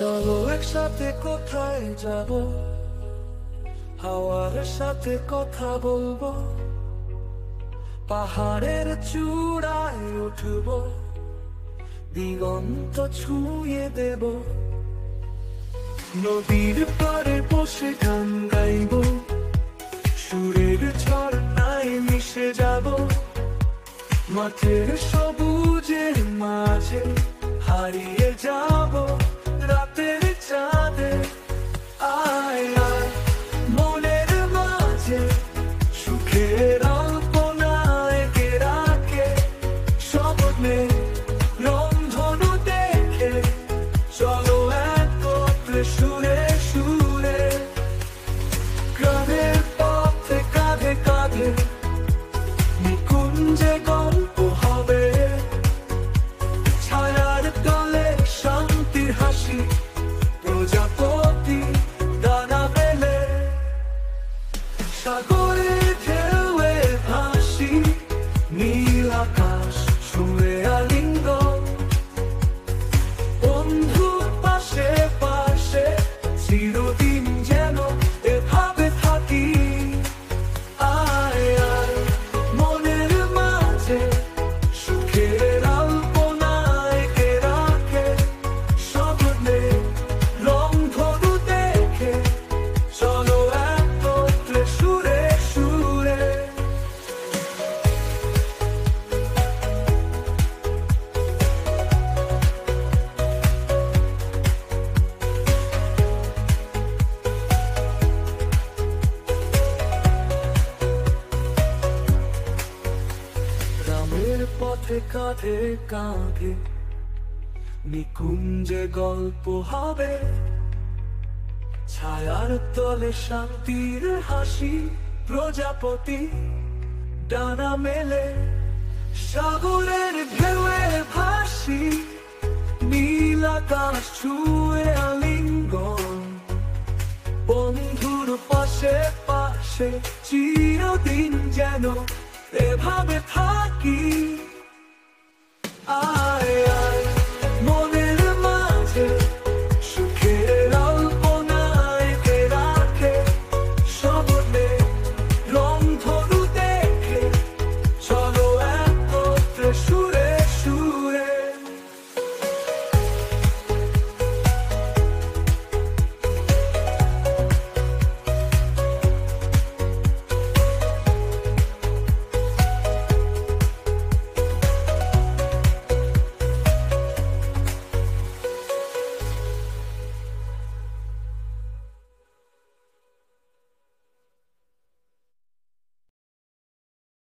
চলো একসাথে কোথায় যাব, হাওয়ার সাথে কথা বলবো, পাহাড়ের চূড়ায় উঠব, দিগন্ত ছুঁয়ে দেব, নদীর পাড়ে বসে গান গাইব, সুরের ঝর্ণায় মিশে যাব, মাঠের সবুজের মাঝে হারিয়ে যাব রাতের চাঁদে। আয় আয় মনের মাঝে সুখের আলপনা এঁকে রাখে, স্বপ্নে রংধনু দেখে চলো একত্রে সুরে সুরে, গ্রামের পথে কাঁধে কাঁধে নিকুঞ্জে গল্প হবে, ছায়ার তলে শান্তির হাসি, প্রজাপতি ডানা মেলে, সাগরে ঢেউয়ে ভাসি, নীল আকাশ ছুঁয়ে আলিঙ্গন, বন্ধু পাশে পাশে চিরদিন যেন এভাবে থাকি। আয় আয় মনের মাঝে সুখের আলপনা এঁকে রাখে, স্বপ্নে রংধনু দেখে চলো একত্রে সুরে সুরে। গ্রামের পথে কাঁধে কাঁধে নিকুঞ্জে গল্প হবে, ছায়ার তলে শান্তির হাসি, প্রজাপতি ডানা মেলে, সাগরের ঢেউয়ে ভাসি, নীল আকাশ ছুঁয়ে আলিঙ্গন, বন্ধুর পাশে পাশে চিরদিন যেন এভাবে থাকি।